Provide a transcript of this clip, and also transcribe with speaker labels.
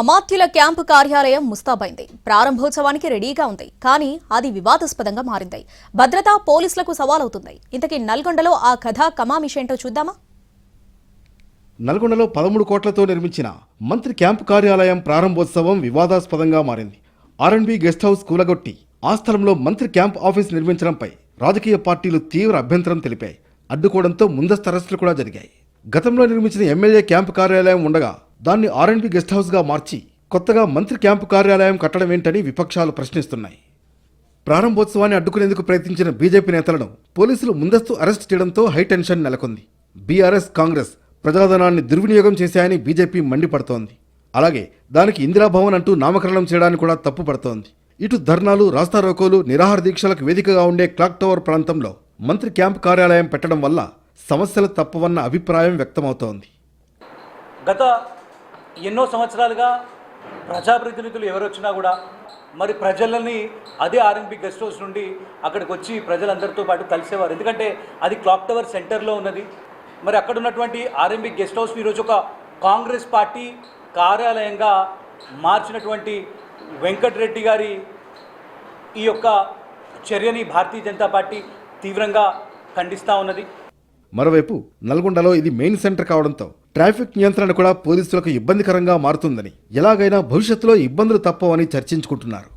Speaker 1: అమాత్యుల camp కార్యాలయం ముస్తాబైంది. ప్రారంభోత్సవానికి రెడీగా ఉంది. కానీ అది వివాదాస్పదంగా మారింది. భద్రత పోలీసులకు సవాలవుతుంది. ఇంతకీ నల్గొండలో ఆ కథ కమామిషేంటో చూద్దామా?
Speaker 2: నల్గొండలో 13 కోట్లతో నిర్మించిన మంత్రి క్యాంపు కార్యాలయం ప్రారంభోత్సవం వివాదాస్పదంగా మారింది. ఆర్ఎండ్బి గెస్ట్ హౌస్ కూలగొట్టి ఆ స్థలంలో మంత్రి క్యాంప్ ఆఫీస్ నిర్మించడంపై రాజకీయ పార్టీలు తీవ్ర అభ్యంతరం తెలిపాయి. అడ్డుకోవడంతో ముందస్తు అరెస్టులు కూడా జరిగాయి. గతంలో నిర్మించిన ఎమ్మెల్యే క్యాంపు కార్యాలయం ఉండగా దాన్ని ఆర్ఎండ్బి గెస్ట్ హౌస్ గా మార్చి కొత్తగా మంత్రి క్యాంపు కార్యాలయం కట్టడం ఏంటని విపక్షాలు ప్రశ్నిస్తున్నాయి. ప్రారంభోత్సవాన్ని అడ్డుకునేందుకు ప్రయత్నించిన బీజేపీ నేతలను పోలీసులు ముందస్తు అరెస్ట్ చేయడంతో హైటెన్షన్ నెలకొంది. బీఆర్ఎస్, కాంగ్రెస్ ప్రజాధనాన్ని దుర్వినియోగం చేశాయని బీజేపీ మండిపడుతోంది. అలాగే దానికి ఇందిరాభవన్ అంటూ నామకరణం చేయడానికి కూడా తప్పుపడుతోంది. ఇటు ధర్నాలు, రాస్తారోకోలు, నిరాహార దీక్షలకు వేదికగా ఉండే క్లాక్ టవర్ ప్రాంతంలో మంత్రి క్యాంపు కార్యాలయం పెట్టడం వల్ల సమస్యలు తప్పవన్న అభిప్రాయం వ్యక్తమవుతోంది.
Speaker 3: గత ఎన్నో సంవత్సరాలుగా ప్రజాప్రతినిధులు ఎవరొచ్చినా కూడా మరి ప్రజలని అదే ఆర్ఎండ్బి గెస్ట్ హౌస్ నుండి అక్కడికి వచ్చి ప్రజలందరితో పాటు కలిసేవారు. ఎందుకంటే అది క్లాక్ టవర్ సెంటర్లో ఉన్నది. మరి అక్కడ ఉన్నటువంటి ఆర్ఎండ్బి గెస్ట్ హౌస్ ఈరోజు ఒక కాంగ్రెస్ పార్టీ కార్యాలయంగా మార్చినటువంటి వెంకటరెడ్డి గారి ఈ యొక్క చర్యని భారతీయ జనతా పార్టీ తీవ్రంగా ఖండిస్తూ ఉన్నది.
Speaker 2: మరోవైపు నల్గొండలో ఇది మెయిన్ సెంటర్ కావడంతో ట్రాఫిక్ నియంత్రణ కూడా పోలీసులకు ఇబ్బందికరంగా మారుతుందని, ఎలాగైనా భవిష్యత్తులో ఇబ్బందులు తప్పవని చర్చించుకుంటున్నారు.